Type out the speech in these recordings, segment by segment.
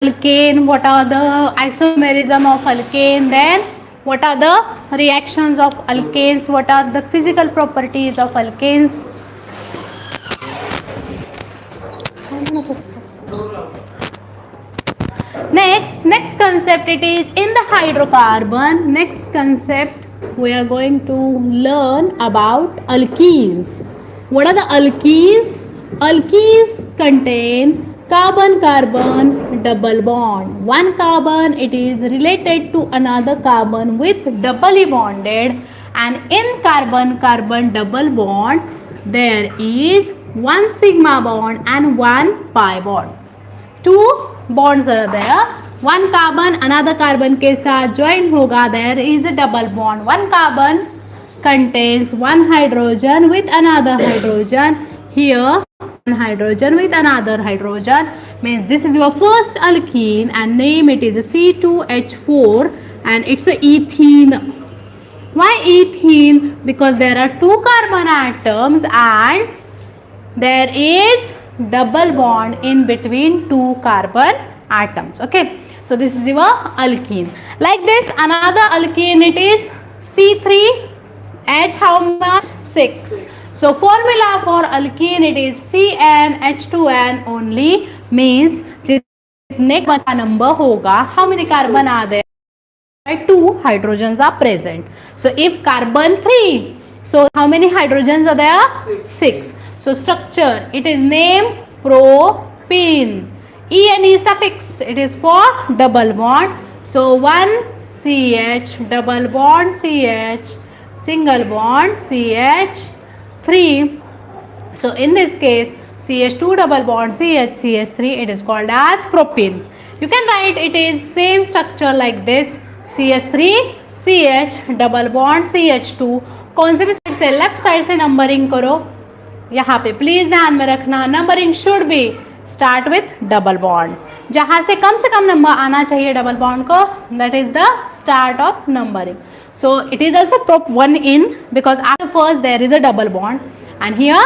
alkane, what are the isomerism of alkane, then what are the reactions of alkanes, what are the physical properties of alkanes. Next concept, it is in the hydrocarbon. Next concept, we are going to learn about alkenes. What are the alkenes? Alkenes contain carbon carbon double bond. One carbon, it is related to another carbon with doubly bonded, and in carbon carbon double bond there is one sigma bond and one pi bond. Two bonds are there, one carbon another carbon के साथ join होगा, there is a double bond. One carbon contains one hydrogen with another hydrogen. Here one hydrogen with another hydrogen, means this is your first alkene and name it is C2H4 and it's a ethene. Why ethene? Because there are two carbon atoms and there is double bond in between two carbon atoms. Okay, so this is your alkene. Like this, another alkene, it is C3H, how much? 6. So formula for alkene, it is CnH2n only, means जितने का number होगा, how many carbon are there? 2 hydrogens are present. So if carbon 3, so how many hydrogens are there? 6. So structure, it is named propene. ene suffix, it is for double bond. So 1 CH, double bond CH, single bond CH3. So in this case, CH2 double bond CH, CH3, it is called as propene. You can write it is same structure like this, CH3 CH double bond CH2. कौन से भी side से, left side से numbering करो. यहाँ पे please ध्यान में रखना, numbering should be start with double bond. जहाँ से कम नंबर आना चाहिए डबल बॉन्ड को, that is the start of numbering. So it is also prop 1 in because after first there is a double bond, and here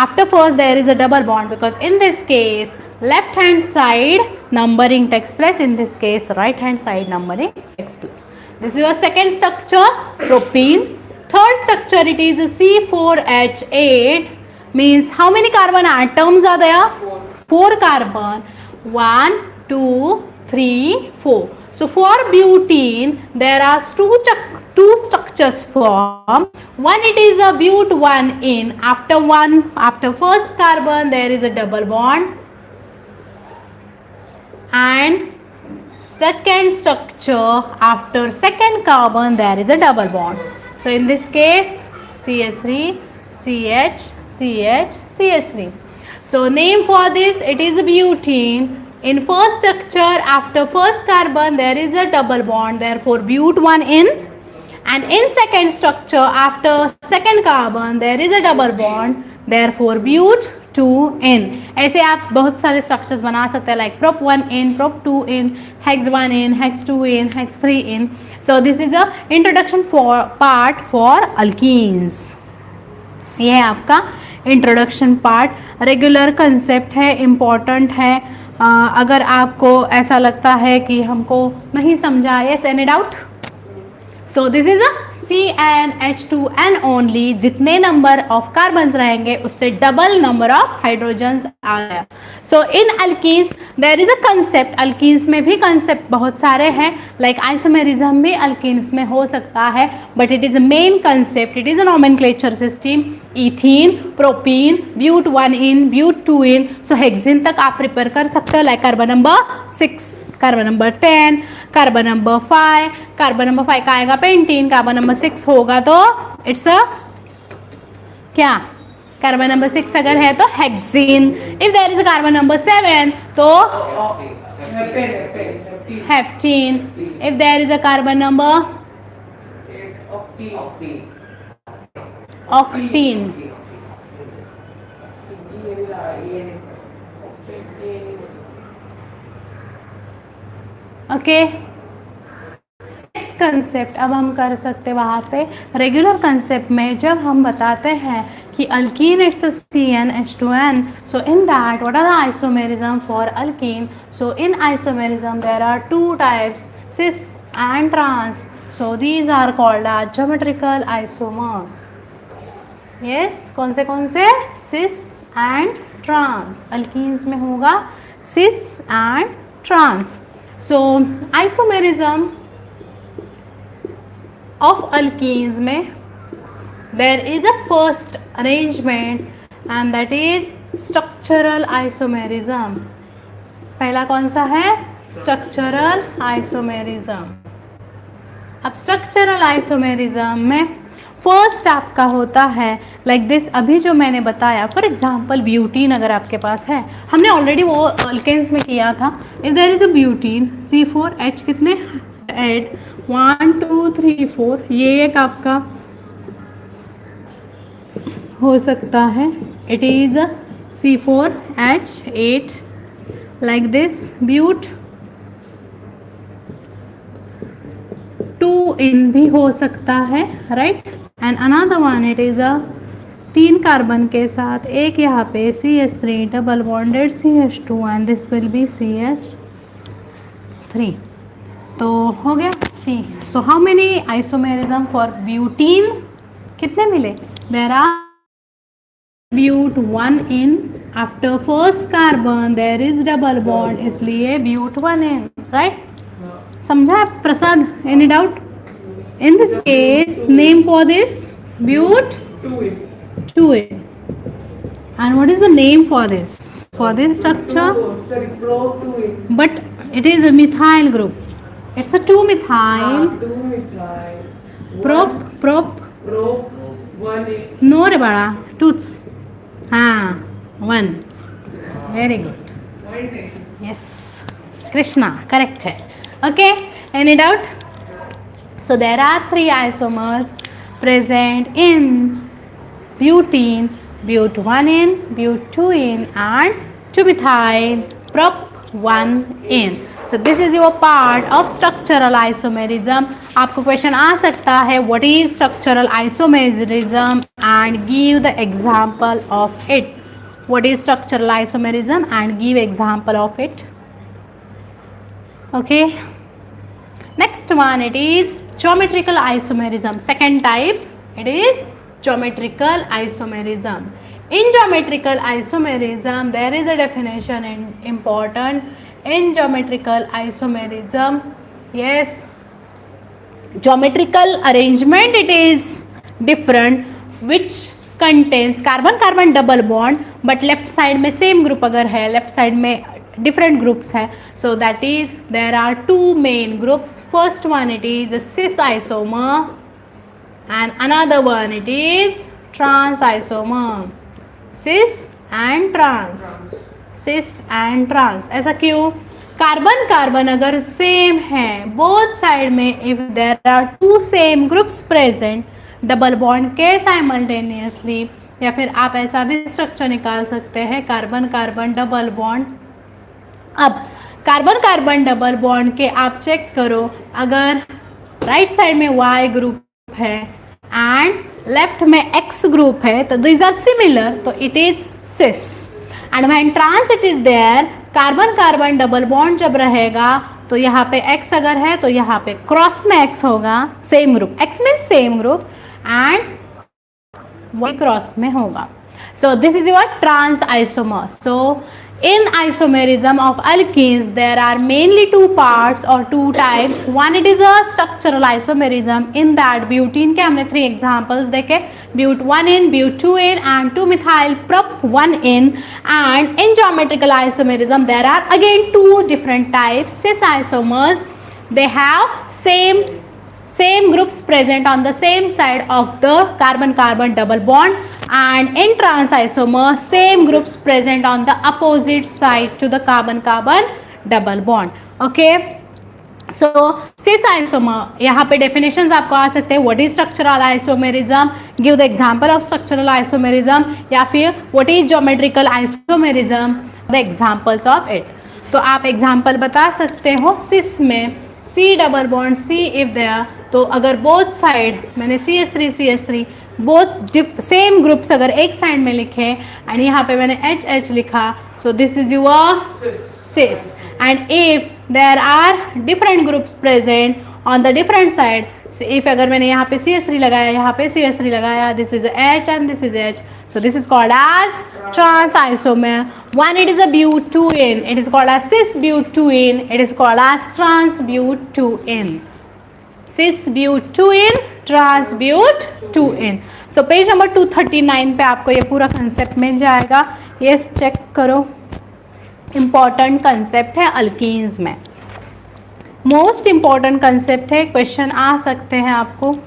after first there is a double bond because in this case left hand side numbering takes place, in this case right hand side numbering takes place. This is your second structure, propene. Third structure, it is C4H8, means how many carbon atoms are there? 4 carbon. 1 2 3 4. So for butene there are two structures formed. One, it is a but 1 in. After first carbon there is a double bond, and second structure, after second carbon there is a double bond. So in this case CH3 CH CH CH3. So name for this, it is butene. In first structure, after first carbon there is a double bond, therefore but 1 in, and in second structure after second carbon there is a double bond, therefore but 2 in. ऐसे आप बहुत सारे structures बना सकते हैं, like prop 1 in, prop 2 in, hex 1 in, hex 2 in, hex 3 in. So this is a introduction part for alkenes. ये है आपका इंट्रोडक्शन पार्ट. रेगुलर कंसेप्ट है, इम्पॉर्टेंट है. अगर आपको ऐसा लगता है कि हमको नहीं समझा, yes any doubt? So this is a CnH2n only. जितने नंबर ऑफ कार्बन्स रहेंगे उससे डबल नंबर ऑफ हाइड्रोजन्स आया. So in alkenes there is a concept. Alkenes में भी कंसेप्ट बहुत सारे हैं, लाइक आइसोमेरिज्म भी अल्कीन्स में हो सकता है, but it is a main concept. It is a nomenclature system. Ethene, propene, but 1 in, but 2 in. So hexene तक आप प्रिपेयर कर सकते हो, like carbon number 6, carbon number 10, carbon number 5. Carbon number 5 का आएगा पेंटीन, कार्बन नंबर 6 होगा तो it's a क्या, कार्बन नंबर 6 अगर है तो hexene. If there is a carbon number 7 तो heptene. If there is a carbon number octene. Okay, next concept अब हम कर सकते वहाँ पे रेगुलर कंसेप्ट में जब हम बताते हैं कि alkene it's a CnH2n. So in that, what are the isomerism for alkene? So in isomerism there are two types, cis and trans. So these are called as geometrical isomers. Yes, कौन से cis and trans. alkenes में होगा cis and trans. So isomerism of alkenes में there is a first arrangement and that is structural isomerism. पहला कौन सा है? structural isomerism. अब structural isomerism में फर्स्ट आपका होता है लाइक दिस, अभी जो मैंने बताया फॉर एग्जांपल ब्यूटीन अगर आपके पास है, हमने ऑलरेडी वो अल्केन्स में किया था. If there is a butene C4H कितने ऐड 1 2 3 4, ये एक आपका हो सकता है. It is C4H8 like this. But 2 ene भी हो सकता है, right. And another one it is a 3 carbon के साथ एक यहाँ पे CH3 double bonded CH2 and this will be CH3. तो हो गया C. So how many isomerism for butene? कितने मिले? There are but 1 ene. After first carbon there is double bond, इसलिए ब्यूट 1 इन, राइट. समझा प्रसाद? Any doubt? In this case, name for this but 2in. And what is the name for this? For this structure? But it is a methyl group. It's a 2-methyl. Prop. 1. No re bada. Toots. 1. Very good. Yes. Krishna. Correct hai. Okay. Any doubt? So there are 3 isomers present in butene, but 1 in, but 2 in and 2-methyl prop 1 in. So this is your part of structural isomerism. आपको question आ सकता है what is structural isomerism and give the example of it. What is structural isomerism and give example of it. Okay. Next one, it is geometrical isomerism. Second type, it is geometrical isomerism. In geometrical isomerism, there is a definition important. In geometrical isomerism, yes, geometrical arrangement it is different, which contains carbon-carbon double bond, but left side में same group अगर है, left side में different groups है. So that is there are 2 main groups. First one it is a cis isomer and another one it is trans isomer. Cis and trans. Cis and trans. ऐसा क्यों? Carbon carbon अगर same है both side में, if there are 2 same groups present, double bond के simultaneously, या फिर आप ऐसा भी स्ट्रक्चर निकाल सकते हैं कार्बन कार्बन डबल बॉन्ड. अब कार्बन कार्बन डबल बॉन्ड के आप चेक करो, अगर राइट साइड में Y ग्रुप है एंड लेफ्ट में X ग्रुप है तो दीज आर सिमिलर, तो it is cis. And when trans it is there, carbon carbon double bond जब रहेगा तो यहाँ पे X अगर है तो यहाँ पे क्रॉस में X होगा, same group. X means same group and Y cross में होगा. So this is your trans isomer. So in isomerism of alkenes there are mainly 2 parts or 2 types. One it is a structural isomerism. In that butene के हमने 3 examples देखे, but 1 in, but 2 in and 2-methyl prop 1 in. And in geometrical isomerism there are again 2 different types. Cis isomers, they have same groups present on the same side of the carbon carbon double bond, and in trans isomer same groups present on the opposite side to the carbon carbon double bond. Okay, so cis isomer, यहाँ पे definitions आपको आ सकते हैं. what is structural isomerism, give the example of structural isomerism, या फिर what is geometrical isomerism, the examples of it. तो आप example बता सकते हो. cis में C double bond C if there, तो अगर बोथ साइड मैंने CH3 बोथ सेम ग्रुप्स अगर एक साइड में लिखे एंड यहाँ पे मैंने एच एच लिखा, so this is your cis. And if there are different groups present on the different side, if अगर मैंने यहाँ पे CH3 लगाया, यहाँ पे CH3 लगाया, this is H and this is H, so this is called as trans isomer. When it is a butene, it is called as cis butene, it is called as trans butene. cis butene, trans butene. So page number 239 पे आपको ये पूरा concept मिल जाएगा. Yes, check करो. Important concept है alkenes में, most important concept है, question आ सकते हैं आपको.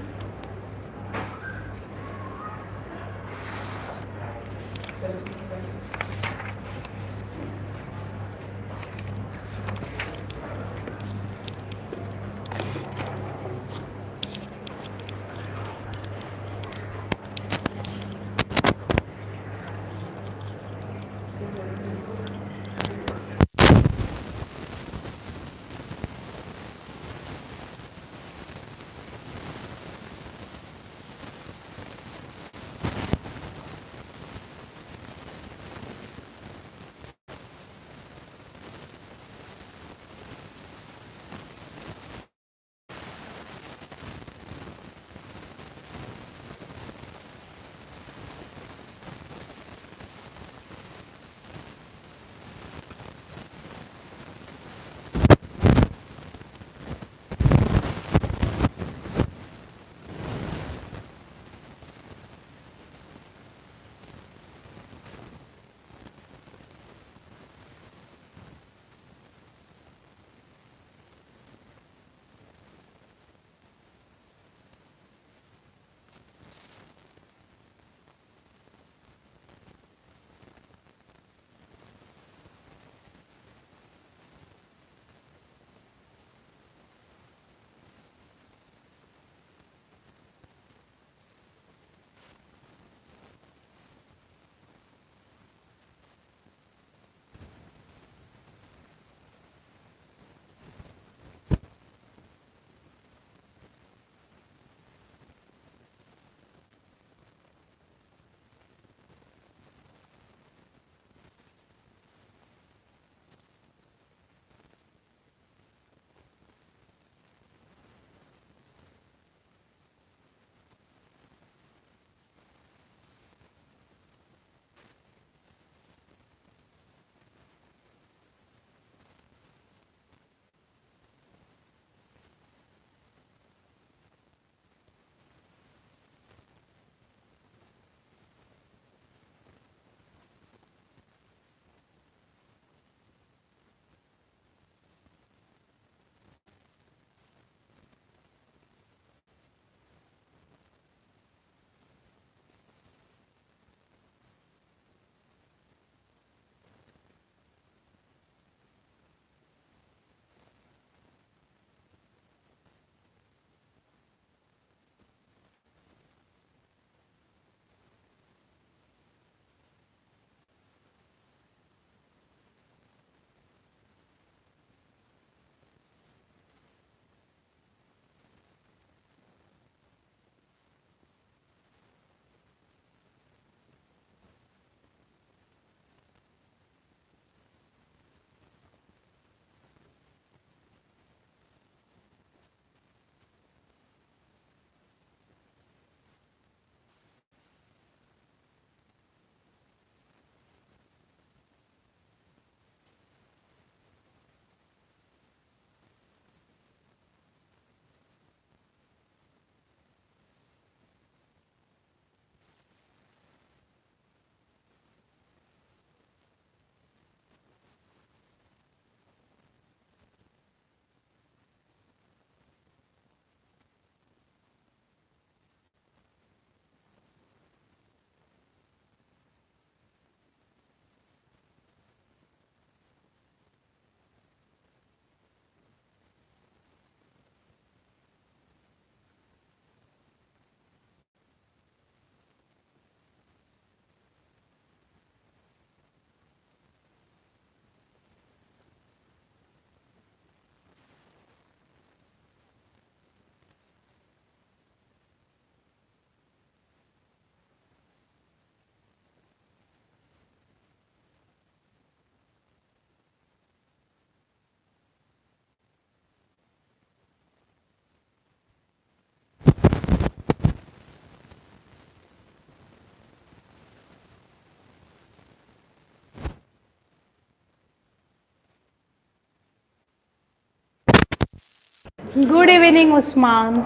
Good evening, Usman.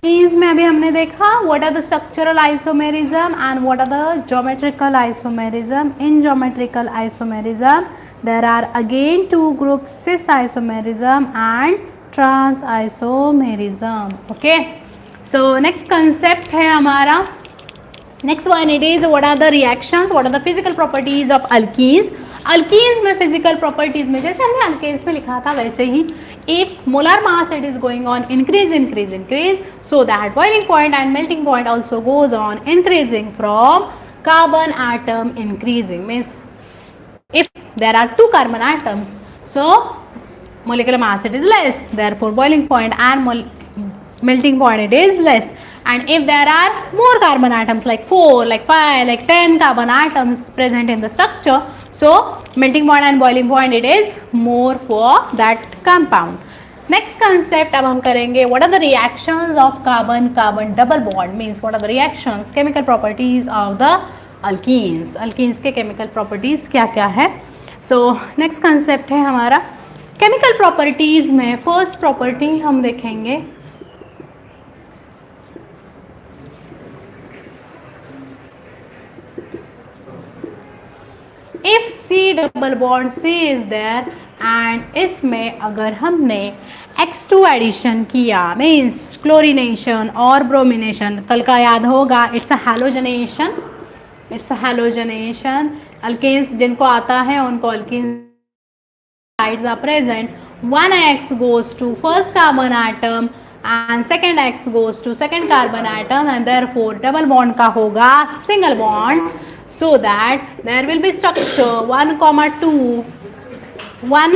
These में अभी हमने देखा what are the structural isomerism and what are the geometrical isomerism. In geometrical isomerism there are again two groups, cis isomerism and trans isomerism. Okay, so next concept है हमारा, next one it is what are the reactions, what are the physical properties of alkenes. Alkenes में physical properties में जैसे हमने alkanes में लिखा था वैसे ही, if molar mass it is going on increase so that boiling point and melting point also goes on increasing from carbon atom increasing, means if there are two carbon atoms so molecular mass it is less, therefore boiling point and melting point it is less. And if there are more carbon atoms like 4, like 5, like 10 carbon atoms present in the structure, so melting point and boiling point it is more for that compound. Next concept अब हम करेंगे what are the reactions of carbon carbon double bond, means what are the reactions, chemical properties of the alkenes. alkenes के chemical properties क्या क्या है. so next concept है हमारा chemical properties में first property हम देखेंगे if C double bond C is there and इसमें अगर हमने X2 एडिशन किया मीन्स क्लोरिनेशन और ब्रोमिनेशन, कल का याद होगा it's a halogenation, it's a halogenation. Alkenes जिनको आता है उनको alkenes sides are present, one X goes to first carbon atom and second X goes to second carbon atom and therefore double bond का होगा single bond, so that there will be structure 1,2, 1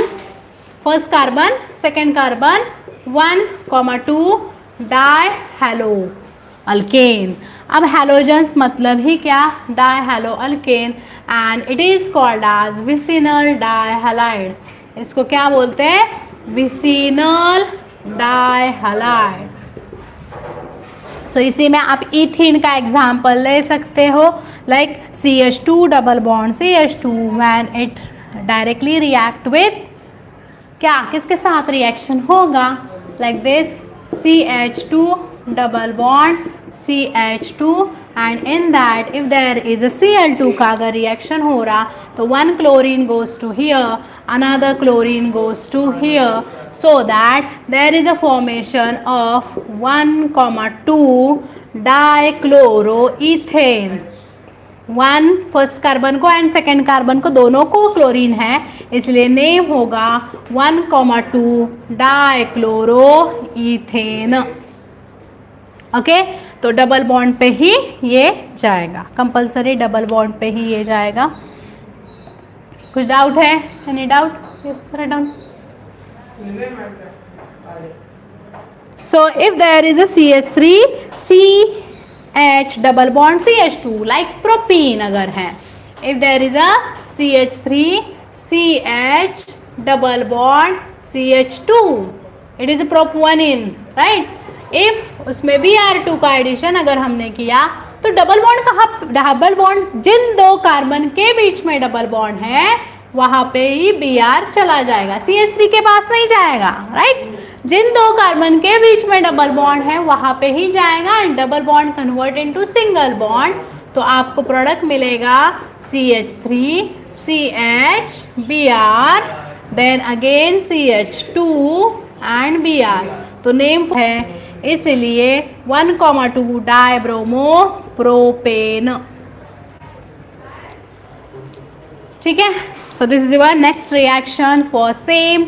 first carbon second carbon 1,2 dihalo alkane. अब halogens मतलब ही क्या, dihalo alkane, and it is called as vicinal dihalide. इसको क्या बोलते हैं, विसिनल डाइहैलाइड. सो इसी में आप इथीन का एग्जाम्पल ले सकते हो, like CH2 double bond CH2 when it directly react with क्या, किसके साथ रिएक्शन होगा, like this CH2 double bond CH2 and in that if there is a Cl2 का अगर रिएक्शन हो रहा तो one chlorine goes to here, another chlorine goes to here, so that there is a formation of 1,2 dichloroethane. One first carbon को and second carbon को दोनों को chlorine है, इसलिए नेम होगा 1,2 डाइक्लोरोइथेन. ओके, तो डबल बॉन्ड पे ही ये जाएगा, कंपलसरी डबल बॉन्ड पे ही ये जाएगा. कुछ डाउट है, any doubt? Yes Ratan. So if there is a CH3CH double bond CH2 like propene अगर है, if there is a CH3CH double bond CH2 it is प्रोप1इन, राइट. इफ उसमें Br2 का एडिशन अगर हमने किया तो डबल बॉन्ड कहाँ, डबल बॉन्ड जिन दो कार्बन के बीच में डबल बॉन्ड है वहां पे ही Br चला जाएगा, CH3 के पास नहीं जाएगा, राइट. जिन दो कार्बन के बीच में डबल बॉन्ड है वहां पे ही जाएगा and double bond convert into single bond, तो आपको प्रोडक्ट मिलेगा CH3CH Br then again CH2 and Br, तो नेम है इसलिए 1,2 डाइब्रोमो प्रोपेन. ठीक है. So this is your next reaction for same.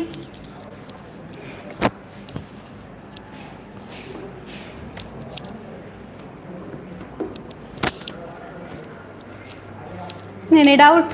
Any doubt?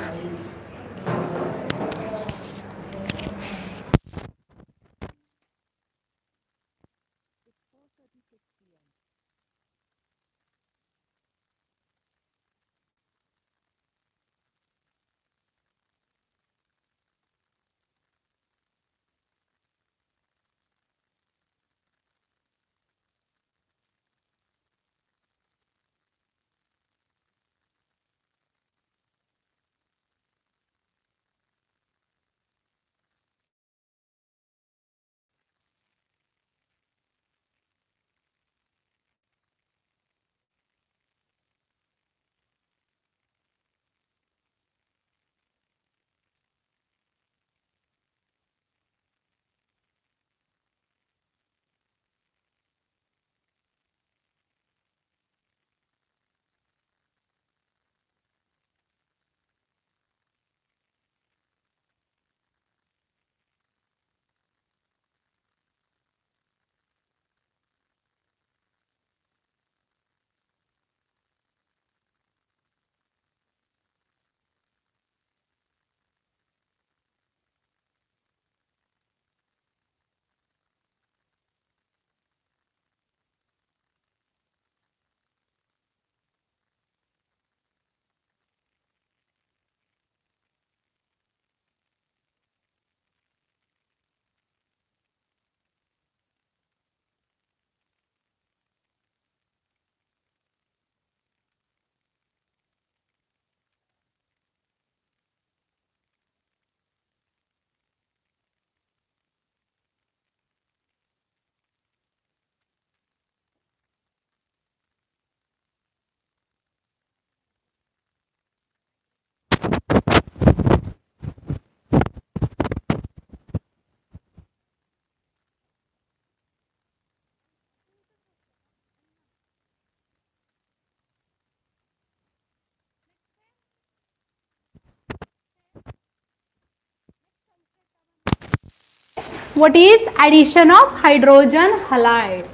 What is addition of hydrogen halide?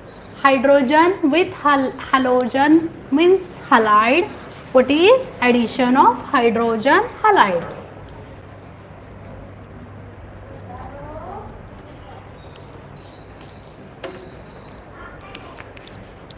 Hydrogen with halogen means halide. What is addition of hydrogen halide?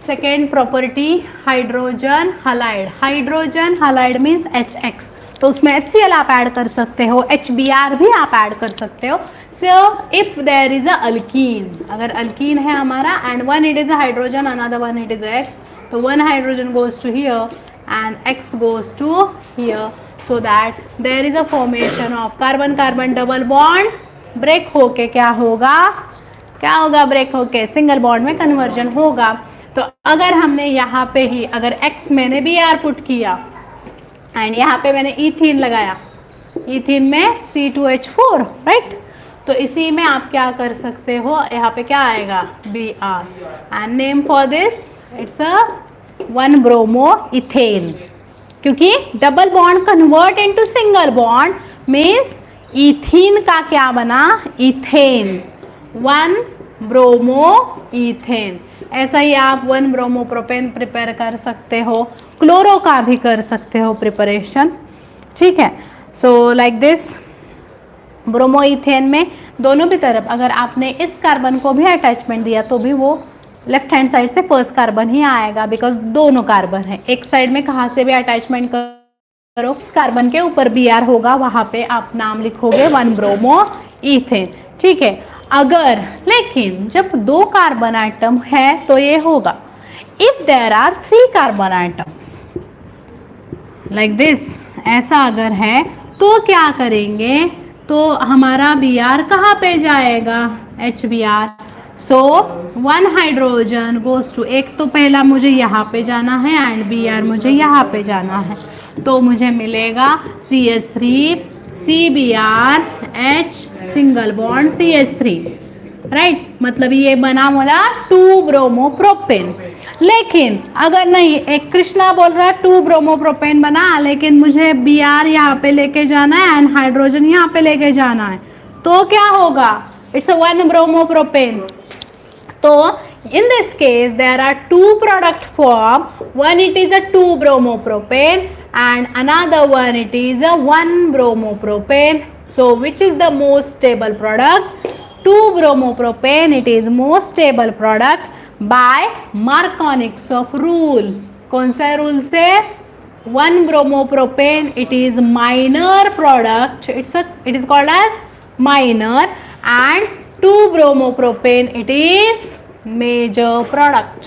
Second property hydrogen halide. Hydrogen halide means HX, तो उसमें HCl आप add कर सकते हो, HBr भी आप add कर सकते हो. So if there is a alkene, अगर अल्कीन है हमारा and one it is a hydrogen, another one it is X, तो one hydrogen goes to here and X goes to here, so that there is a formation of carbon carbon double bond. Break होके क्या होगा, क्या होगा, break होके single bond में conversion होगा. तो अगर हमने यहाँ पे ही अगर X मैंने भी आर पुट किया एंड यहाँ पे मैंने इथीन लगाया, इथीन में C2H4, राइट, तो इसी में आप क्या कर सकते हो, यहाँ पे क्या आएगा Br and name for this it's a 1 bromo ethane, क्योंकि double bond convert into single bond means ethene का क्या बना, इथेन, 1 ब्रोमो इथेन. ऐसा ही आप 1 ब्रोमो प्रोपेन प्रिपेयर कर सकते हो, क्लोरो का भी कर सकते हो प्रिपरेशन, ठीक है. So like this bromo ethane में दोनों भी तरफ अगर आपने इस कार्बन को भी अटैचमेंट दिया तो भी वो लेफ्ट हैंड साइड से फर्स्ट कार्बन ही आएगा, बिकॉज दोनों कार्बन है. एक साइड में कहाँ से भी अटैचमेंट करो, इस कार्बन के ऊपर Br होगा, वहाँ पे आप नाम लिखोगे 1 ब्रोमो इथेन, ठीक है. अगर लेकिन जब 2 कार्बन आइटम है तो ये होगा if there are 3 carbon items like this. ऐसा अगर है तो क्या करेंगे, तो हमारा Br कहाँ पे जाएगा, HBr. So 1 hydrogen goes to, एक तो पहला मुझे यहाँ पे जाना है एंड Br मुझे यहाँ पे जाना है, तो मुझे मिलेगा CH3 CBr H single bond CH3, right, मतलब ये बना बोला 2 ब्रोमो प्रोपेन. लेकिन अगर नहीं, एक कृष्णा बोल रहा है 2 ब्रोमो प्रोपेन बना, लेकिन मुझे Br यहाँ पे लेके जाना है एंड हाइड्रोजन यहाँ पे लेके जाना है, तो क्या होगा, इट्स अ 1 ब्रोमो प्रोपेन. तो in this case there are 2 product form, one it is a 2 bromo propane and another one it is a 1 bromo propane. So which is the most stable product, 2 bromo propane, it is most stable product by Marconics of rule. कौन सा rule से, 1 bromo propane it is minor product, it is called as minor, and 2 bromo propane it is major product.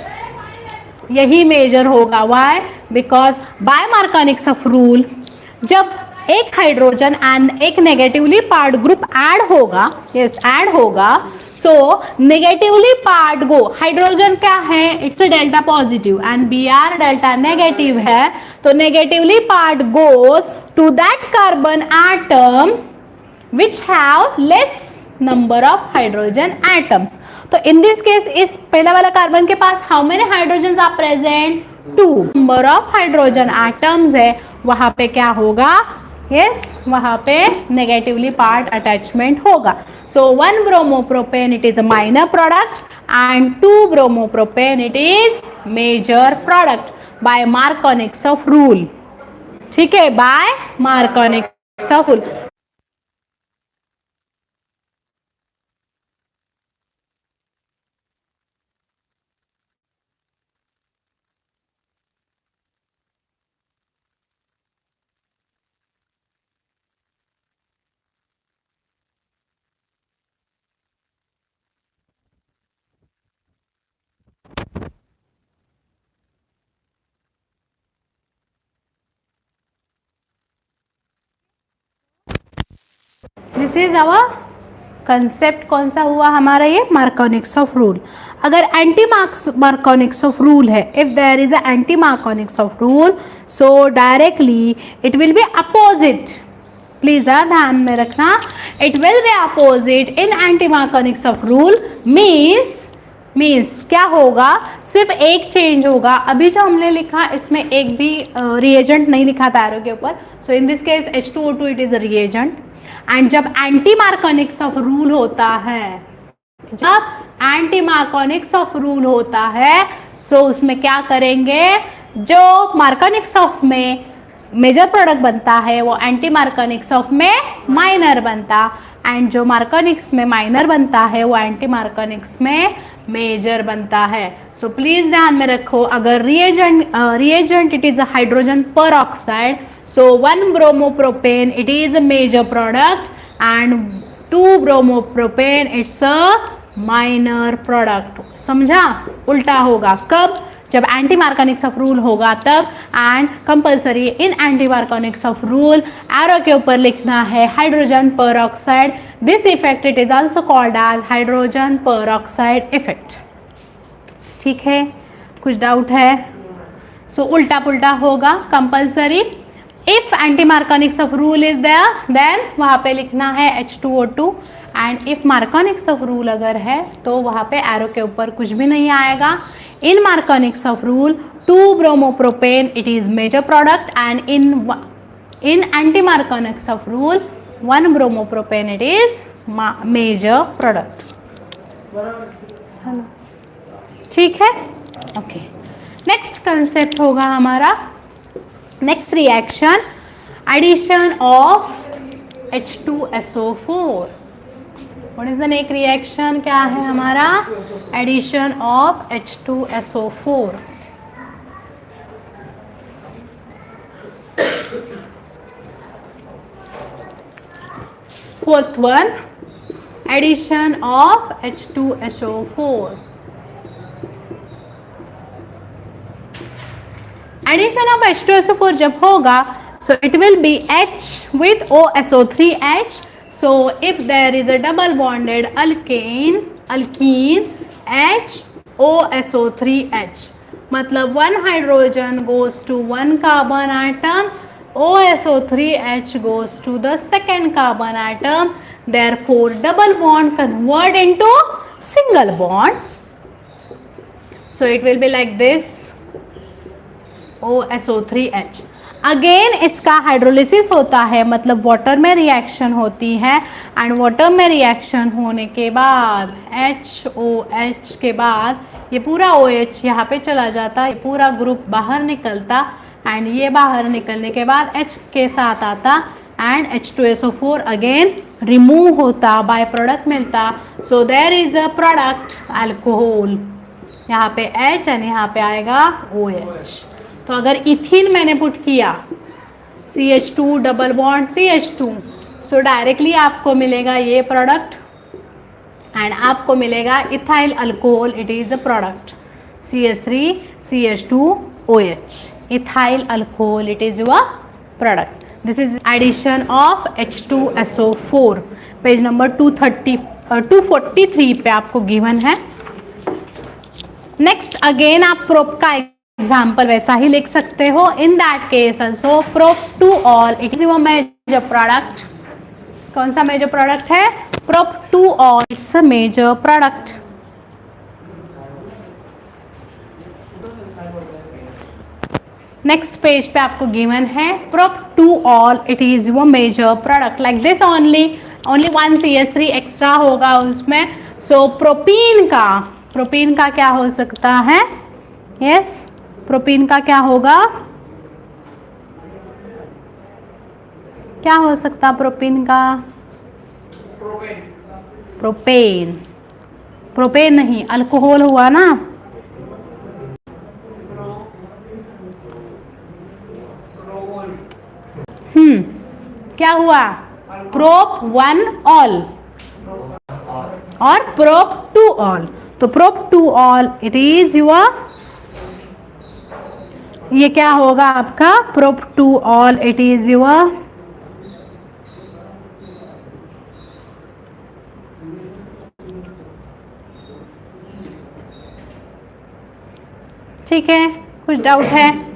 यही major होगा, why, because by Markovnikov's of rule जब एक hydrogen and एक negatively part group add होगा, yes add होगा, so negatively part go, hydrogen क्या है, it's a delta positive and Br delta negative है, तो negatively part goes to that carbon atom which have less number of hydrogen atoms. तो in this case इस पहला वाला carbon के पास how many hydrogen are present, 2 number of hydrogen atoms है, वहां पे क्या होगा, यस वहां पे नेगेटिवली पार्ट अटैचमेंट होगा. So 1 bromo propane it is a minor product and 2 bromo propane it is major product by Markovnikov's of rule, ठीक है, by Markovnikov's of rule. This is our concept. कौन सा हुआ हमारा ये, मार्कोनिक्स ऑफ रूल. अगर anti Markovnikov's of rule है, if there is a anti Markovnikov's of rule, so directly it will be opposite. Please ध्यान में रखना, it will be opposite in anti Markovnikov's of rule. Means क्या होगा, सिर्फ एक change होगा. अभी जो हमने लिखा इसमें एक भी रिएजेंट नहीं लिखा था एरो के ऊपर, so in this case H2O2 it is a reagent. And जब एंटी मार्कोनिक्स ऑफ रूल होता है जब एंटी मार्कोनिक्स ऑफ रूल होता है सो उसमें क्या करेंगे, जो मार्कोनिक्स ऑफ में मेजर प्रोडक्ट बनता है वो एंटी मार्कोनिक्स ऑफ में माइनर बनता, एंड जो मार्कोनिक्स में माइनर बनता है वो एंटी मार्कोनिक्स में मेजर बनता है। सो प्लीज ध्यान में रखो, अगर reagent it is a hydrogen peroxide, so 1 bromopropane it is a major product and 2 bromopropane it's a minor product. समझा? उल्टा होगा कब, जब एंटी मार्कोनिक्स ऑफ रूल होगा तब, and compulsory in anti Markovnikov's of rule arrow के ऊपर लिखना है hydrogen peroxide. This effect it is also called as hydrogen peroxide effect. ठीक है, कुछ डाउट है? सो उल्टा पुल्टा होगा compulsory. If anti Markovnikov's of rule is there then वहाँ पे लिखना है H2O2, and if Markovnikov's of rule अगर है तो वहाँ पे एरो के ऊपर कुछ भी नहीं आएगा। In Markovnikov's of rule 2 bromopropane it is major product, and in anti Markovnikov's of rule 1 bromopropane it is major product. ठीक है, ओके। नेक्स्ट कंसेप्ट होगा हमारा, next reaction, addition of H2SO4। What is the next reaction? क्या है हमारा? Addition of H2SO4। Fourth one, addition of H2SO4। Addition of H2SO4 जब होगा so it will be H with OSO3H. So if there is a double bonded alkene HOSO3H, मतलब 1 hydrogen goes to 1 carbon atom, OSO3H goes to the second carbon atom, therefore double bond convert into single bond. So it will be like this, OSO3H। Again इसका hydrolysis होता है, मतलब water में reaction होती है, and water में reaction होने के बाद HOH के बाद ये पूरा OH यहाँ पे चला जाता, ये पूरा ग्रुप बाहर निकलता, एंड ये बाहर निकलने के बाद H के साथ आता एंड H2SO4 अगेन रिमूव होता, बाय प्रोडक्ट मिलता। So there is a product alcohol, यहाँ पे H एंड यहाँ पे आएगा OH। तो अगर इथिन मैंने पुट किया CH2 डबल बॉन्ड CH2, सो डायरेक्टली आपको मिलेगा ये प्रोडक्ट, एंड आपको मिलेगा ethyl alcohol, it is a product CH3 CH2OH, ethyl alcohol it is your product. This is addition of H2SO4। Page number 243 पे आपको गिवन है। नेक्स्ट अगेन आप prop का एग्जाम्पल वैसा ही लिख सकते हो। In that case also prop two ol it is your major product. कौन सा मेजर प्रोडक्ट है? Prop two ol it's a major product. Next page पे आपको गिवन है prop two ol it is your major product. Like this only 1 CH3 extra होगा उसमें। So propene का क्या हो सकता है? यस, प्रोपीन का क्या होगा? क्या हो सकता प्रोपीन का? प्रोपेन नहीं, अल्कोहल हुआ ना। क्या हुआ? प्रोप 1 ऑल और प्रोप 2 ऑल। तो prop 2 all it is your, ये क्या होगा आपका? Prop 2 all it is your ठीक है, कुछ डाउट है?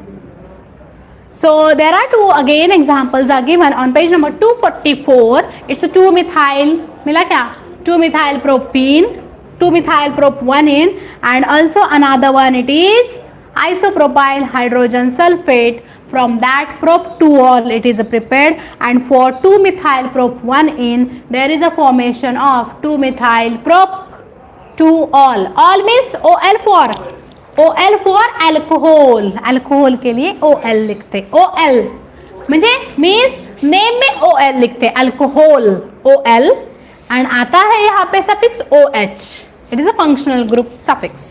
So there are two again examples are given on page number 244. It's a 2-methyl, मिला क्या? 2-methyl propene, 2-methyl prop 1-ene, and also another one it is isopropyl hydrogen sulfate. From that prop 2-ol it is prepared, and for 2-methyl prop 1-ene there is a formation of 2-methyl prop two ol, ol means OL for alcohol, alcohol के लिए OL लिखते, OL म्हणजे means name में OL लिखते, alcohol OL, and आता है यहाँ पे suffix OH, it is a functional group suffix.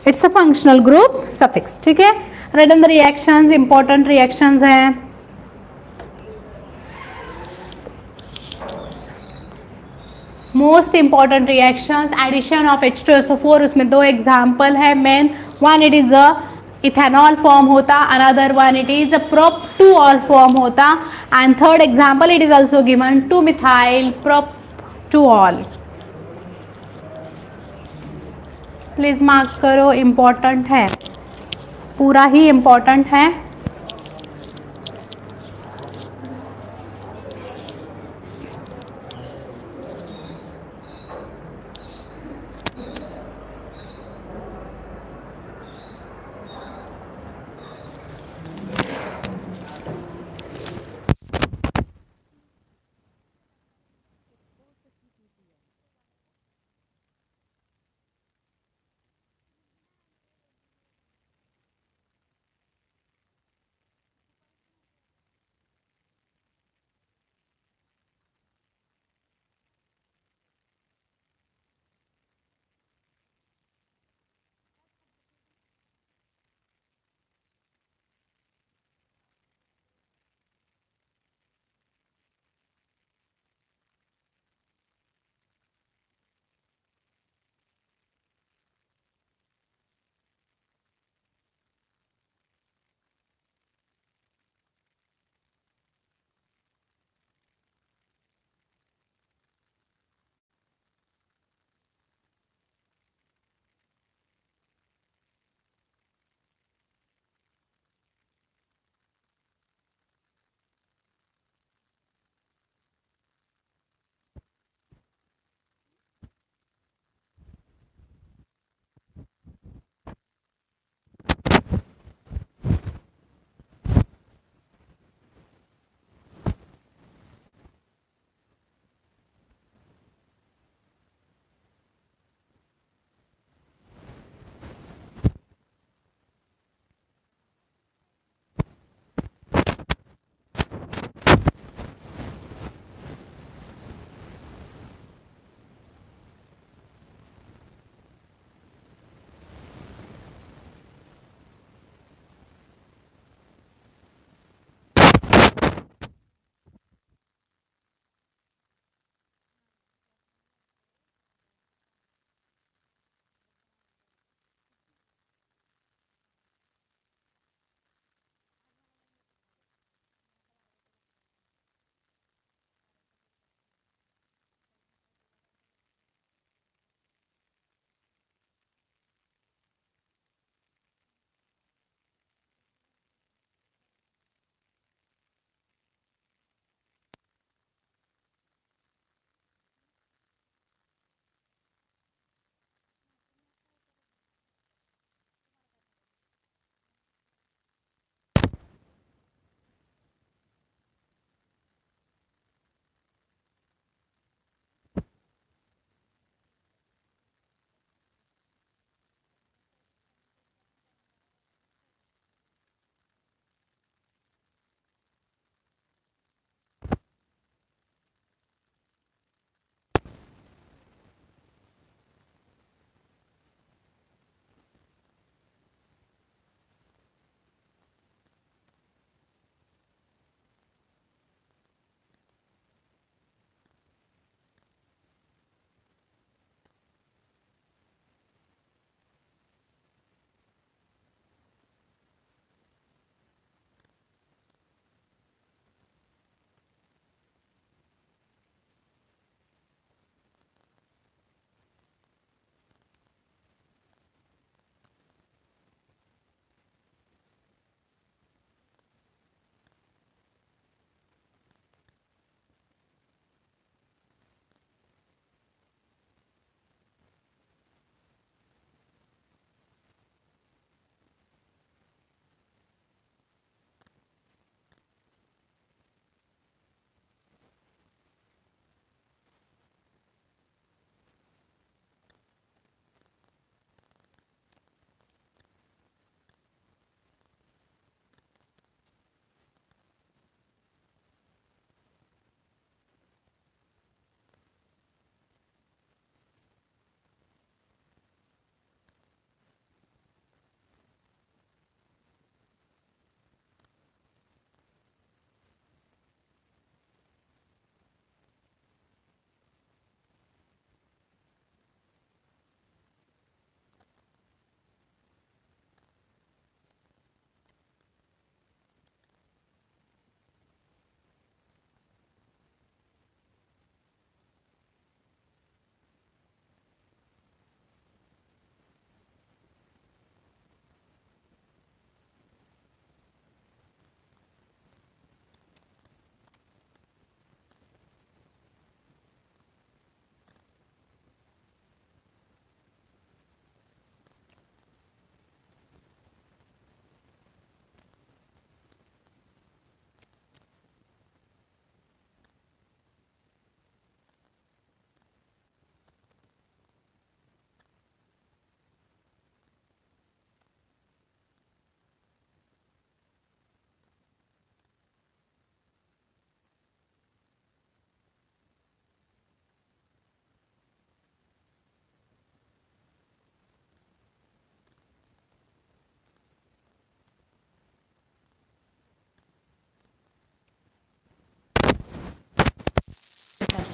It's a functional group suffix. ठीक है, right on the reactions, important reactions हैं. Most important reactions, addition of H2SO4, उसमें दो एग्जाम्पल है main. One it is a ethanol form होता, another one it is a prop 2 ol form होता, and third example it is also given 2-मिथाइल prop 2-ऑल. Please mark करो, important है, पूरा ही इंपॉर्टेंट है.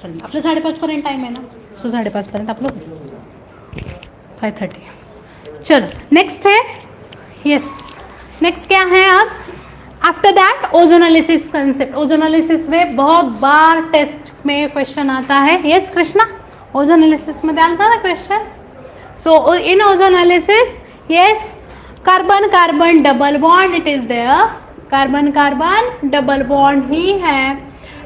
5:30 आपलं 5:30 टाइम आहे ना, सो 5:30 आप लोग 5:30. चलो नेक्स्ट है, यस नेक्स्ट क्या है अब, after that ozonolysis concept. Ozonolysis में बहुत बार टेस्ट में क्वेश्चन आता है. यस कृष्णा, ओजोनोलिसिस मध्ये आलता ना question. So in ozonolysis yes, carbon carbon double bond it is there, carbon carbon double bond ही है.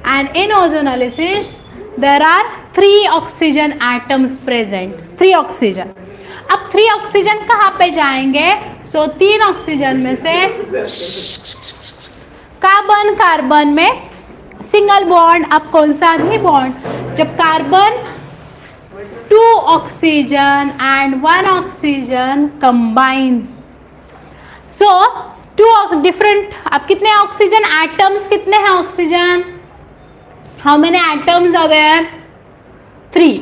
And in ozonolysis there are 3 oxygen atoms present, 3 oxygen. अब 3 ऑक्सीजन कहाँ पे जाएंगे, सो 3 ऑक्सीजन में से कार्बन कार्बन में सिंगल बॉन्ड. अब कौन सा भी बॉन्ड, जब carbon 2 oxygen and 1 oxygen combine, so 2 different, अब कितने ऑक्सीजन एटम्स, कितने हैं oxygen, how many atoms are there, 3.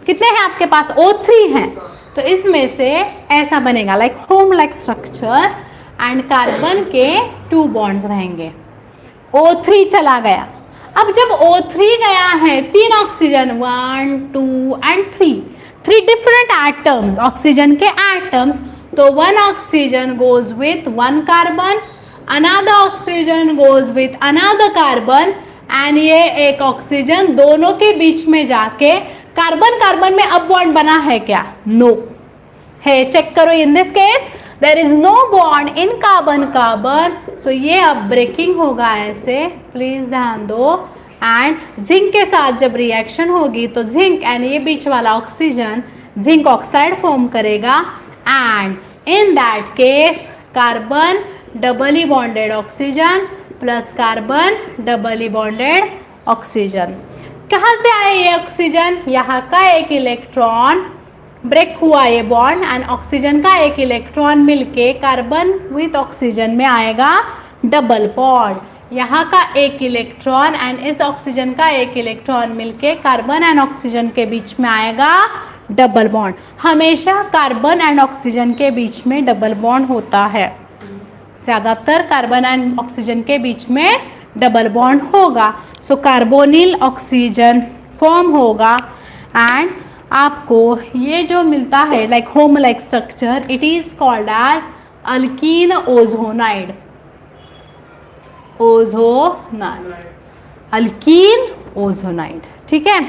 कितने हैं आपके पास, O3 हैं. तो इसमें से ऐसा बनेगा like home like structure and carbon के 2 बॉन्ड्स रहेंगे. O3 चला गया. अब जब O3 गया है, 3 oxygen 1 2 and 3 different atoms, oxygen के एटम्स. तो 1 oxygen goes with 1 carbon, another oxygen goes with another carbon, and ये एक ऑक्सीजन दोनों के बीच में जाके कार्बन कार्बन में अब बॉन्ड बना है क्या, नो है. चेक करो, in this case there is no bond in carbon carbon. सो ये अब ब्रेकिंग होगा ऐसे, प्लीज ध्यान दो. एंड जिंक के साथ जब रिएक्शन होगी तो जिंक एंड ये बीच वाला ऑक्सीजन जिंक ऑक्साइड फॉर्म करेगा. And in that case carbon doubly bonded oxygen plus carbon doubly bonded oxygen. कहाँ से आए ये ऑक्सीजन, यहाँ का एक इलेक्ट्रॉन ब्रेक हुआ ये बॉन्ड एंड ऑक्सीजन का एक इलेक्ट्रॉन मिलके कार्बन विथ ऑक्सीजन में आएगा डबल बॉन्ड. यहाँ का एक इलेक्ट्रॉन एंड इस ऑक्सीजन का एक इलेक्ट्रॉन मिलके कार्बन एंड ऑक्सीजन के बीच में आएगा डबल बॉन्ड. हमेशा कार्बन एंड ऑक्सीजन के बीच में डबल बॉन्ड होता है, ज़्यादातर कार्बन एंड ऑक्सीजन के बीच में डबल बॉन्ड होगा. सो कार्बोनिल ऑक्सीजन फॉर्म होगा एंड आपको ये जो मिलता है like home like structure, it is called as alkene ozonide. Ozonide, alkene ozonide, ठीक है.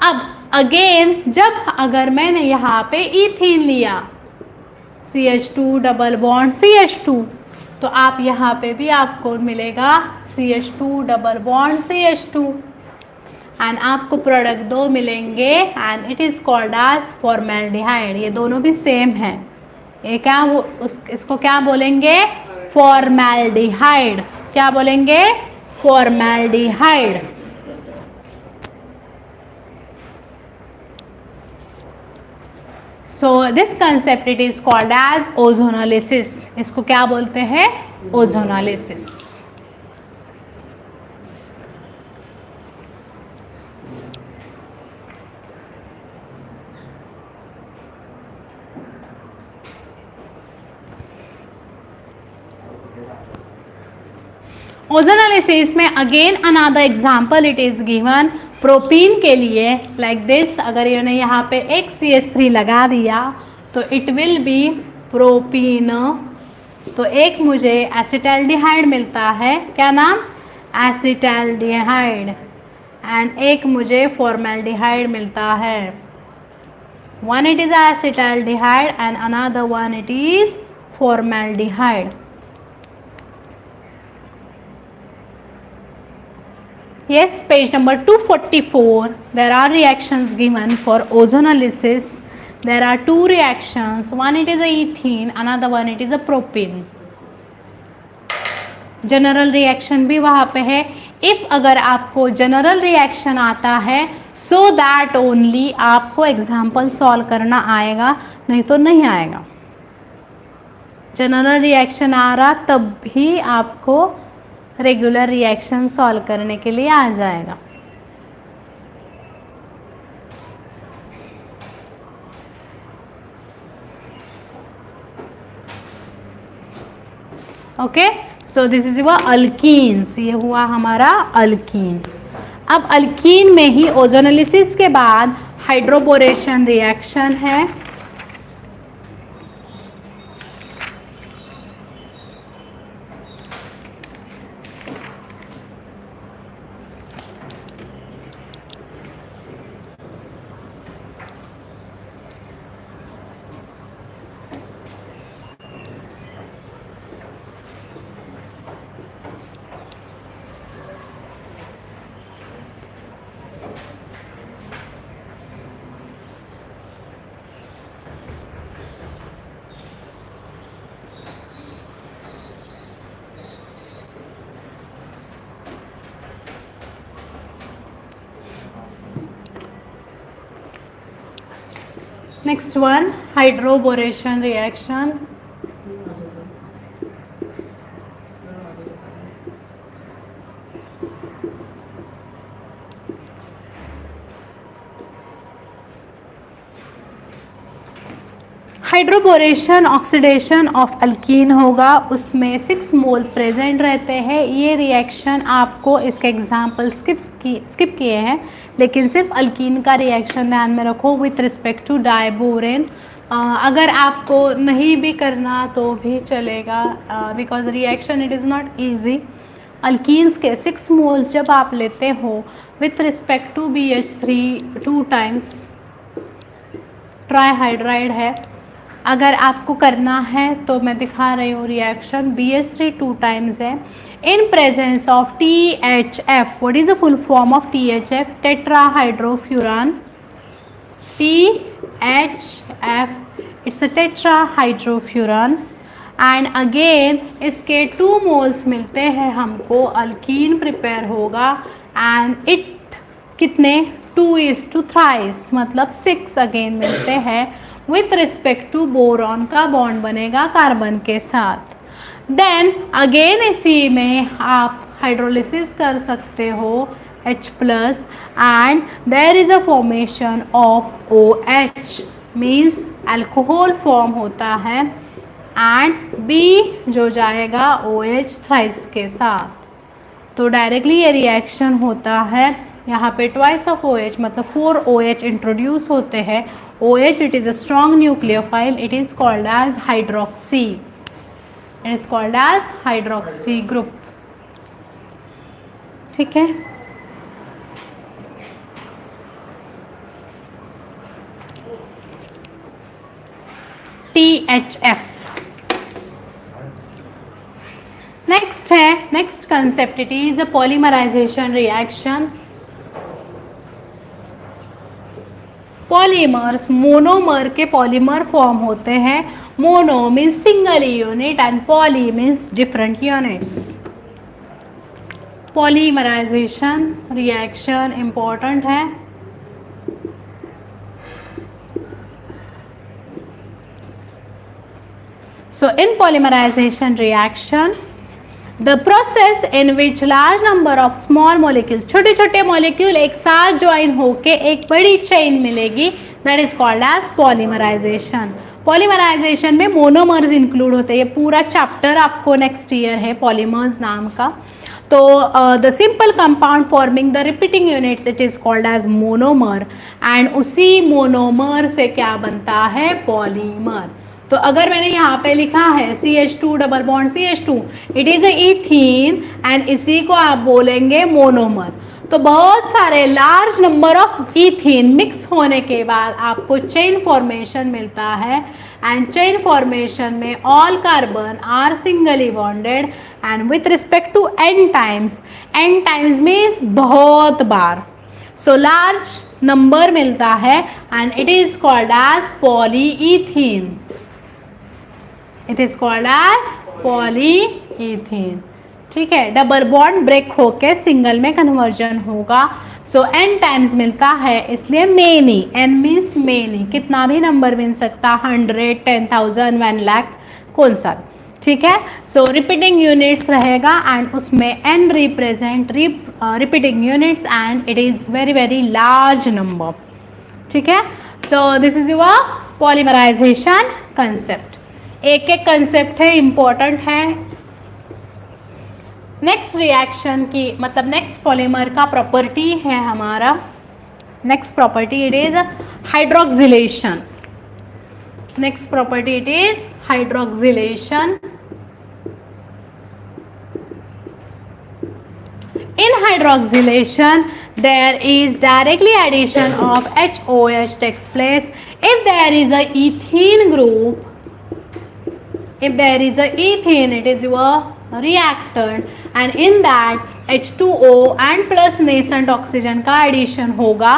अब अगेन जब अगर मैंने यहाँ पे इथीन लिया, CH2 डबल बॉन्ड CH2, तो आप यहाँ पे भी आपको मिलेगा CH2 double bond CH2 and आपको प्रोडक्ट 2 मिलेंगे and it is called as formaldehyde. ये दोनों भी सेम है. ये क्या इसको क्या बोलेंगे, फॉर्मेल्डिहाइड. क्या बोलेंगे, formaldehyde. So this concept it is called as ozonolysis. इसको क्या बोलते हैं, ओजोनोलिसिस. ओजोनोलिसिस में again another example it is given. Propene के लिए लाइक दिस, अगर इन्होंने यहाँ पे एक CH3 लगा दिया तो इट विल बी प्रोपीन. तो एक मुझे एसिटाल्डिहाइड मिलता है, क्या नाम, एसिटाल्डिहाइड. एंड एक मुझे फॉर्मेल्डिहाइड मिलता है. One it is acetaldehyde and another one it is formaldehyde. Yes, page number 244. There are reactions given for ozonolysis. There are 2 reactions. One it is a ethene, another one it is a propene. General reaction भी वहाँ पे है. If अगर आपको general reaction आता है so that only आपको example solve करना आएगा, नहीं तो नहीं आएगा. जनरल रिएक्शन आ रहा तब ही आपको रेगुलर रिएक्शन सॉल्व करने के लिए आ जाएगा. Okay, so this is your alkenes. ये हुआ हमारा अल्कीन. अब अल्कीन में ही ओजोनोलिसिस के बाद हाइड्रोबोरेशन रिएक्शन है। Next one, hydroboration reaction. Hydroboration oxidation of alkyne होगा, उसमें 6 मोल्स प्रेजेंट रहते हैं। ये रिएक्शन आपको इसके एग्जाम्पल स्किप किए हैं, लेकिन सिर्फ अल्कीन का रिएक्शन ध्यान में रखो विथ रिस्पेक्ट टू डाइबोरेन। अगर आपको नहीं भी करना तो भी चलेगा, because reaction it is not easy. Alkenes के 6 मोल्स जब आप लेते हो with respect to BH3 2 times trihydride है। अगर आपको करना है तो मैं दिखा रही हूँ रिएक्शन। BH3 2 टाइम्स है in presence of THF। What is the full form of THF? Tetrahydrofuran. THF it's a tetrahydrofuran. And again इसके 2 मोल्स मिलते हैं हमको, अल्कीन प्रिपेयर होगा एंड इट कितने 2:3 मतलब 6 अगेन मिलते हैं। विथ रिस्पेक्ट टू बोरॉन का बॉन्ड बनेगा कार्बन के साथ। देन अगेन इसी में आप हाइड्रोलिसिस कर सकते हो H+ and there is a formation of OH means alcohol form होता है एंड B जो जाएगा OH थ्राइस के साथ। तो डायरेक्टली ये रिएक्शन होता है। यहाँ पे ट्वाइस ऑफ OH मतलब 4 OH इंट्रोड्यूस होते हैं। OH it is a strong nucleophile, it is called as hydroxy, it is called as hydroxy group। ठीक है, THF। नेक्स्ट है, next concept it is a polymerization reaction. Polymers monomer के polymer form होते हैं। Mono means single unit and poly means different units. Polymerization reaction important है। So in polymerization reaction the process in which large number of small molecule, छोटे छोटे molecule एक साथ join होके एक बड़ी चेन मिलेगी, that is called as polymerization. Polymerization में मोनोमर्स इंक्लूड होते हैं। ये पूरा चैप्टर आपको नेक्स्ट ईयर है पॉलीमर्स नाम का। तो the simple compound forming the repeating units it is called as monomer and उसी मोनोमर से क्या बनता है? पॉलीमर। तो अगर मैंने यहाँ पे लिखा है CH2 double bond CH2 it is ethene and इसी को आप बोलेंगे मोनोमर। तो बहुत सारे large number of ethene mix होने के बाद आपको चेन फॉर्मेशन मिलता है एंड चेन फॉर्मेशन में all carbon are singly bonded and with respect to n times means बहुत बार। सो लार्ज नंबर मिलता है and it is called as polyethene. It is called as polyethene. ठीक है, double bond break होके single में conversion होगा। सो n times मिलता है इसलिए मेनी, n मीन्स मेनी, कितना भी नंबर मिल सकता, 100, 10,000, 1 लाख, कौन सा। ठीक है, सो रिपीटिंग यूनिट्स रहेगा एंड उसमें n represent repeating units and it is very very large number. ठीक है, so this is your polymerization concept. एक एक कंसेप्ट है, इम्पोर्टेंट है। नेक्स्ट रिएक्शन की मतलब नेक्स्ट पॉलीमर का प्रॉपर्टी है हमारा, next property it is hydroxylation. Next property it is hydroxylation. In hydroxylation, there is directly addition of HOH takes place. If there is a ethene group, if there is a ethene, it is your reactant, and in that H2O and plus nascent oxygen का addition होगा,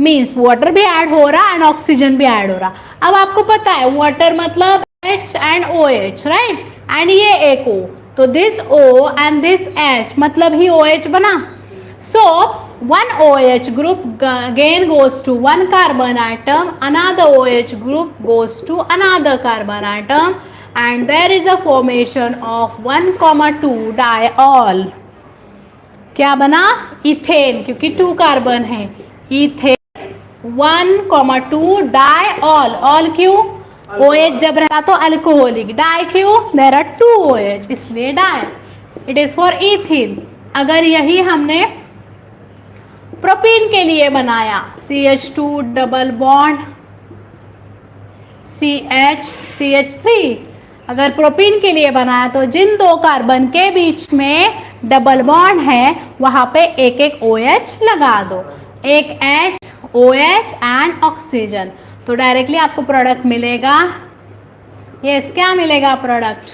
means water भी add हो रहा and oxygen भी add हो रहा. अब आपको पता है water मतलब H and OH, right? and ये एक O, तो this O and this H मतलब ही OH बना. So one OH group again goes to one carbon atom, another OH group goes to another carbon atom, and there is a formation of 1,2 diol. क्या बना? Ethane, क्योंकि 2 carbon है. Ethane 1,2 diol. Ol क्यों? OH जब रहता तो अल्कोहलिक. Di क्यों? देयर आर 2 OH, इसलिए di. It is for ethene. अगर यही हमने प्रोपीन के लिए बनाया, CH2 डबल बॉन्ड CH3, अगर प्रोपीन के लिए बनाया तो जिन 2 कार्बन के बीच में डबल बॉन्ड है वहां पे एक एक OH लगा दो, एक H, OH एंड ऑक्सीजन. तो डायरेक्टली आपको प्रोडक्ट मिलेगा. यस, क्या मिलेगा प्रोडक्ट?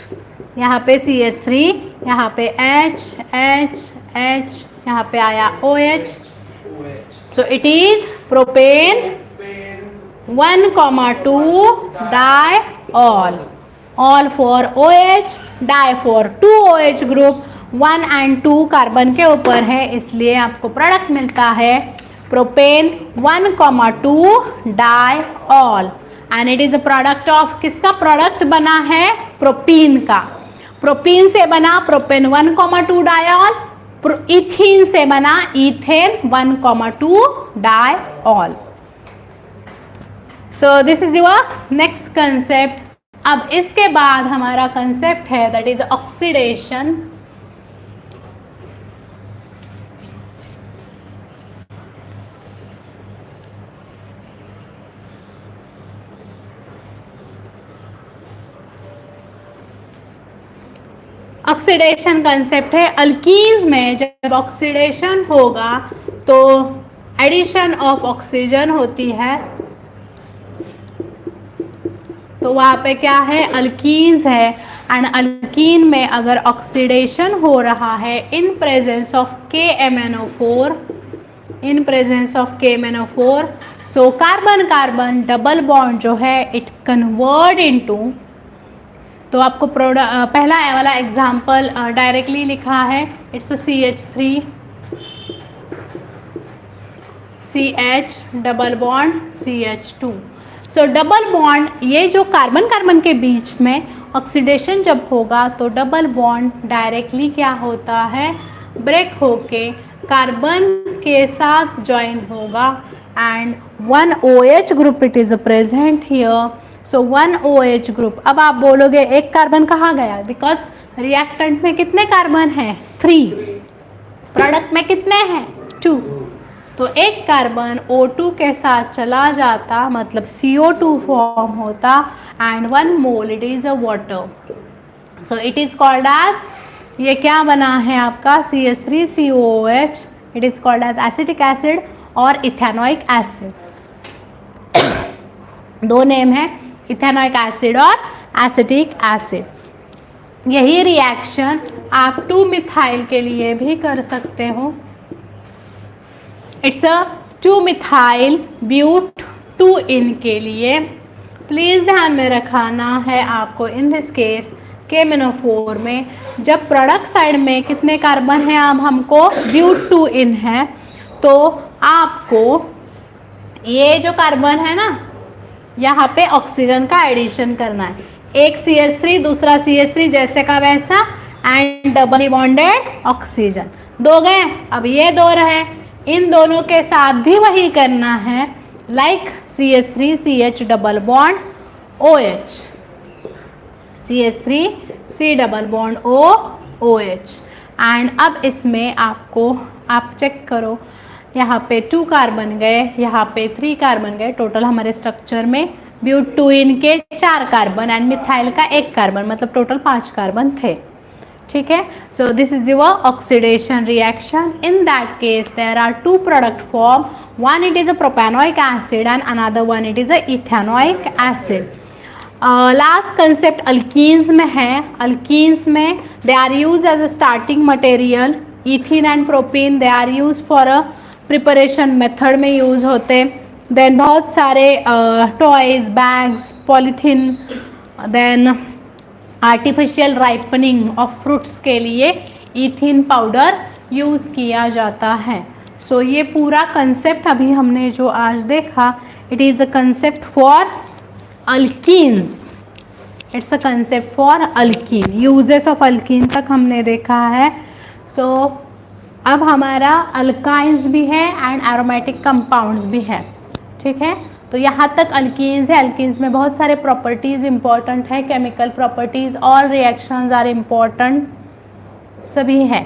यहाँ पे CH3, यहाँ पे H, यहाँ पे आया OH. So it is propane 1,2 diol. Ol for OH, di for 2 OH group. 1 and 2 carbon के ऊपर है, इसलिए आपको प्रोडक्ट मिलता है propane 1,2 diol. And it is a product of, किसका प्रोडक्ट बना है? प्रोपीन का. प्रोपीन से बना प्रोपेन 1,2 डाइऑल. इथीन से बना ethane 1,2 diol. So this is your next concept. अब इसके बाद हमारा कंसेप्ट है that is oxidation. Oxidation concept है. अल्कीन्स में जब ऑक्सीडेशन होगा तो एडिशन ऑफ ऑक्सीजन होती है, तो वहाँ पे क्या है? अल्कीन्स है. एंड अल्कीन में अगर ऑक्सीडेशन हो रहा है in presence of KMnO4, in presence of KMnO4, so carbon carbon double bond जो है इट कन्वर्ट इनटू, तो आपको पहला वाला एग्जाम्पल डायरेक्टली लिखा है. It's CH3 CH double bond CH2. So double bond, ये जो कार्बन कार्बन के बीच में ऑक्सीडेशन जब होगा तो डबल बॉन्ड डायरेक्टली क्या होता है? ब्रेक होके कार्बन के साथ ज्वाइन होगा and 1 OH group it is present here. So 1 OH group. अब आप बोलोगे एक कार्बन कहाँ गया? बिकॉज रिएक्टेंट में कितने कार्बन हैं? 3. प्रोडक्ट में कितने हैं? 2. तो एक कार्बन O2 के साथ चला जाता, मतलब CO2 फॉर्म होता and 1 mole it is a water. So it is called as, ये क्या बना है आपका? CH3COOH. It is called as acetic acid और इथेनोइक एसिड. 2 नेम है, इथेनोइक एसिड और एसिटिक एसिड. यही रिएक्शन आप 2-मिथाइल के लिए भी कर सकते हो. इट्स अ 2-मिथाइल ब्यूट 2-इन के लिए. प्लीज़ ध्यान में रखना है आपको इन दिस केस KMnO4 में जब प्रोडक्ट साइड में कितने कार्बन हैं? अब हमको ब्यूट 2-इन है, तो आपको ये जो कार्बन है ना, यहाँ पे ऑक्सीजन का एडिशन करना है. एक CH3, दूसरा CH3, जैसे का वैसा, एंड डबली बॉन्डेड ऑक्सीजन. 2 गए, अब ये 2 रहे. इन दोनों के साथ भी वही करना है, like CH3 CH double bond OH, CH3 C double bond O OH. And अब इसमें आपको, आप चेक करो, यहाँ पे 2 कार्बन गए, यहाँ पे 3 कार्बन गए, टोटल हमारे स्ट्रक्चर में ब्यूटेन के 4 कार्बन एंड मिथाइल का 1 कार्बन, मतलब टोटल 5 कार्बन थे। ठीक है, so this is your oxidation reaction. In that case there are 2 product form, one it is a propanoic acid and another one it is a ethanoic acid. Last concept alkenes में है। Alkenes में they are use as a starting material, ethyne and propene they are use for a preparation method में use होते। Then बहुत सारे toys, bags, polythene, then artificial ripening of fruits के लिए इथिन powder use किया जाता है। सो ये पूरा कंसेप्ट अभी हमने जो आज देखा, it is a concept for alkenes, it's a concept for alkyne, uses of alkyne तक हमने देखा है। सो अब हमारा अल्काइंस भी है एंड एरोमेटिक कंपाउंड्स भी है। ठीक है, तो यहाँ तक अल्कीन्स है। अल्कीन्स में बहुत सारे प्रॉपर्टीज़ इंपॉर्टेंट है, केमिकल प्रॉपर्टीज़ और रिएक्शंस आर इम्पॉर्टेंट सभी है।